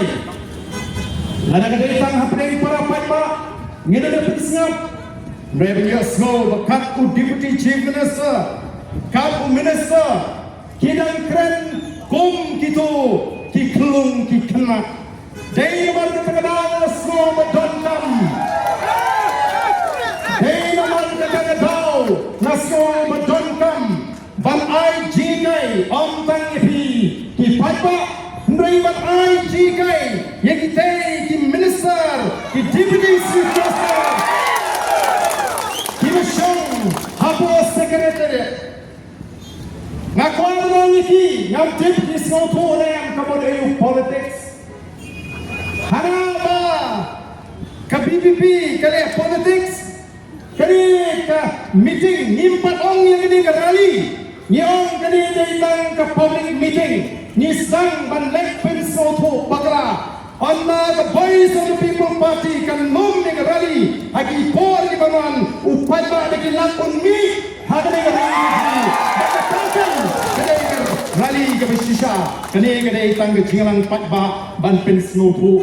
Jowai. Lada kedatang hapeng para paidbah ngene pesngap. Mereka semua kat Deputy Chief Minister, kat Minister, kidang Kren Kum gitu, ki Khyllung ki Khynnah. Dei nomor ketegadang semua berdonkam. Dei nomor ketegadang semua berdonkam. Ban ai jigai om tang ipi ki paidbah. Ndai ban ai jigai yang kita ki Minister, ki Deputy Chief Minister. Khubor Secretariat. Ngakuan orang ini yang tip di Nongpoh yang kemudian politics. Hana ba ke BBP kali politics kali ke meeting nimpat orang yang ini ke rally ni orang kali datang ke public meeting ni sang ban lek pen Nongpoh bagla. Anda the voice of the people party kan mum ni ke rally hagi por di banan upai ba lagi lakon mi hagi ke rally ke shisha kene ke datang ke jingang paidbah ban pen Nongpoh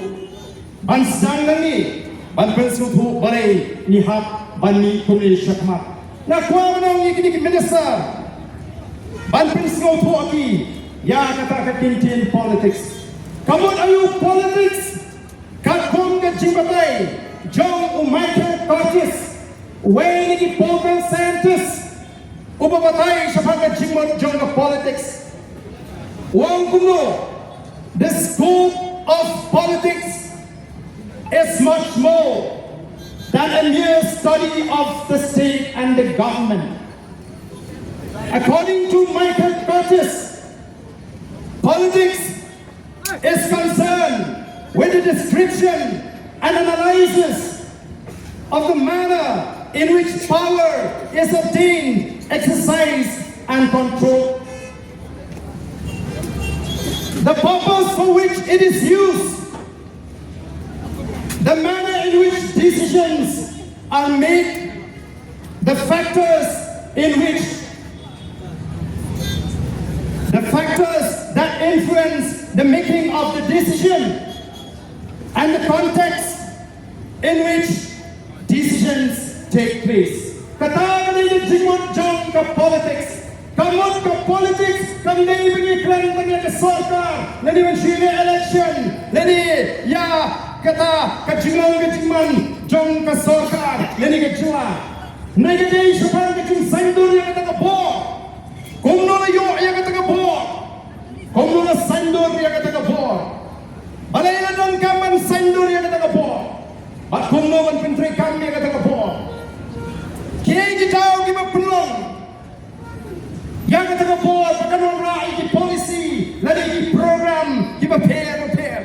ban sahlang ni ban pen Nongpoh balai ni hak ban ni kuni syakmat na kwa menang ni kini minister ban pen Nongpoh aki ya kata ke ktien politics. Kamu ayu politics, kat kom ke jimbatai, jong Mawkyrwat, wei ni program scientist, ubabatai siapa ke jimbat jong ke politics. Wang kuno, the scope of politics is much more than a mere study of the state and the government. According to Mawkyrwat, politics is concerned with the description and analysis of the manner in which power is obtained, exercised, and controlled. The purpose for which it is used, the manner in which decisions are made, the factors that influence the making of the decision, and the context in which decisions take place. Kata ni jingmut jong ke politics, kamut ke politics, kami ni bagi klan bagi ke sorkar, lagi mensyiri election, lagi ya kata ke jingman jong ke sorkar, lagi ke Jylla. Naya day syukur ke jing sandur yang kata ke boh, kumno na yo yang kata ke boh. Kumno na sandur yang kata ke boh. Balai na dong kaman sandur yang kata ke boh. Bat kumno man pentri kami yang kata ke boh. Kiai jauh kita penuh. Yang kata ke boh, pakai wanrah ini polisi, lalu ini program kita prepare.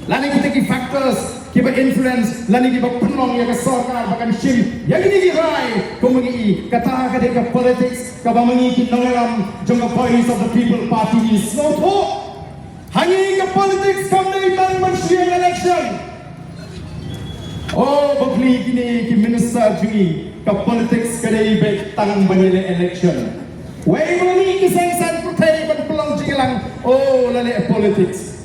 Lalu kita ki factors, kita influence, lalu kita penuh yang ke sorkar, bahkan shim. Yang ini dirai, kemudian kata ke politics, kaba mengi kita dalam jangka voice of the people party ini Nongpoh. Hanya ke politics kami datang mensyiri election. Oh, bagi kini ki minister jungi ke politics kadai baik tang menilai election. Wei mengi ki sengsan putai ban pelang jilang. Oh, lalu politics.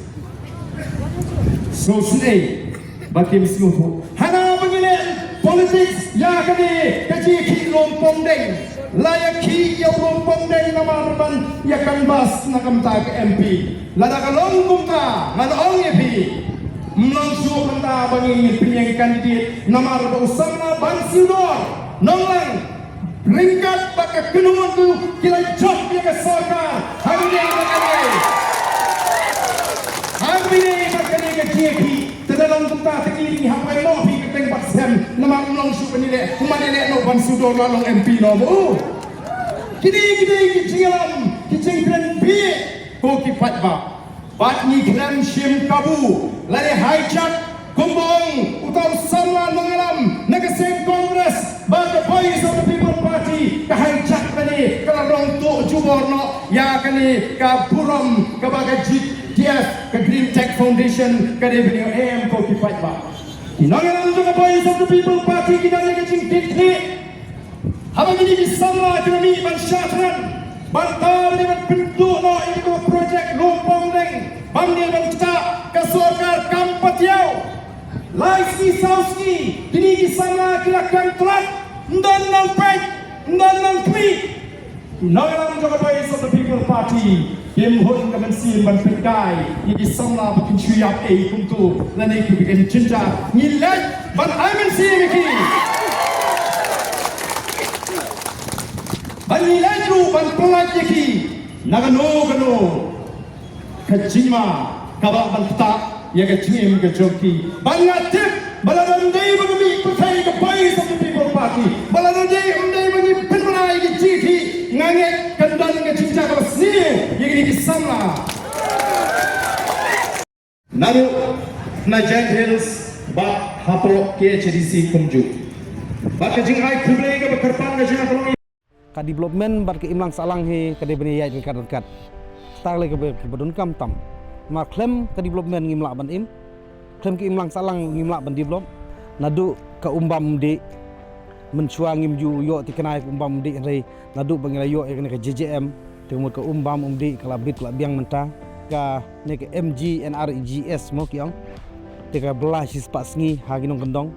So Sngi bagi Nongpoh. Hana menilai politics ya kini kaji Khyllung pondeng. Layak ki yang pondeng nama ban ya kan bas nakam ta ke MP. Lada kalong kumta ngalong epi. Mlangsu kanta bagi penyang kandidat nama usama ban sudor. Nonglang ringkat baka kenuan tu kira job dia ke sorkar. Hari ini bakal ke GP. Terdalam kumta tekini hapai no pi keteng baksem nama mlangsu penilai. Kumanilai no ban sudor lalong MP no. Kini kicilam kicingkren pi ko ki paidbah. Bat ni klan shim kabu lari hijack kumbong utau sama mengalam nagasem kongres bagi voice of the people party ke hijack kani kalau rong tu jubor no ya kani ke buram ke bagai GTF ke Green Tech Foundation ke dia beliau ko ki paidbah. Inangan untuk voice of the people party kita ni kecing tikni. Habang ini bersama kami bansyatran bantal dengan bentuk no ini projek lumpang deng bangil dan kita ke sorkar kam patiau. Laisi sauski, kini kisana kira kam telat, dan pek, dan klik. Nagalang Jaga Voice of the People Party, Kim Hun Kamansin Ban Pekai, Yiki Samla Bakin Chuyap Kumtu, Lani Kubikan Jinja, Nilek, Ban Ayman Miki. Ban Nilaju, Ban Pelat Yaki, Nagano, Kajima, Kabak Ban Peta, Yakachim Gajoki, Ban Natip, Baladandai Bagami, Petai, the Voice of the People Party, Baladandai, Bagi Penmanai, GT, Nangek, Kandan, Jinja, Sngi, Yiki Samla. Naru, Najan Hills, Bat Hapo, KHDC Kumju. Bat Jingai Khubor Kerpan Gajah. Ka development bat ke imlang sahlang he ka de bniah ke kat tak le ke badun kam tam ma klem ka development ngimla ban im klem ke imlang sahlang ngimla ban develop nadu ka umbam de menchua ngim ju yo ti kenai umbam de re nadu bangila yo ke JJM temut ka umbam umdi kala bit la biang Mynta ka ne ke MGNRGS mo kiang te ka belah sis pak Sngi ha ginong gendong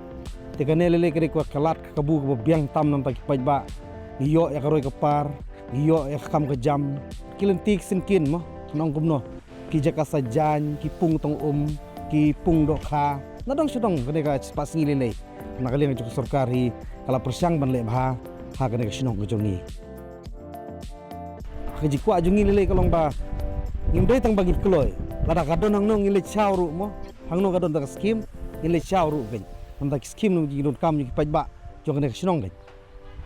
te ka ne lele ke ko kalat ka bu ko biang tam nam ta ki paidbah iyo ya karoi kepar, iyo ya kham ke jam, kilentik sinkin mo, nong kumno, ki jaka sajan, ki pung tong ki pung dokha, nadong sudong kene ka pas ngilele, nakaling ke sorkar hi, kala persyang ban le bha, ha kene ka shnong ke jongi. Kaji kwa jongi lele kalong ba, ngimdai tang bagi kloi, lada kadon hang nong ngile chau ru mo, hang nong kadon tak skim, ngile chau ru kan, nam tak skim nong jingdon kam ni paidbah, jong kene ka shnong kan.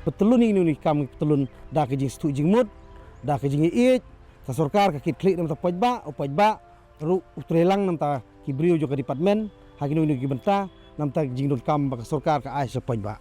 Petulun ini kam petulun dah ke jing stu jing mud dah ke jing iit sa sorkar ka kit klik nam ta paidbah ru utrelang nam ta ki brio jo ka department ha kinu ni ki Mynta nam ta jing don kam ba sorkar ka ai sa paidbah.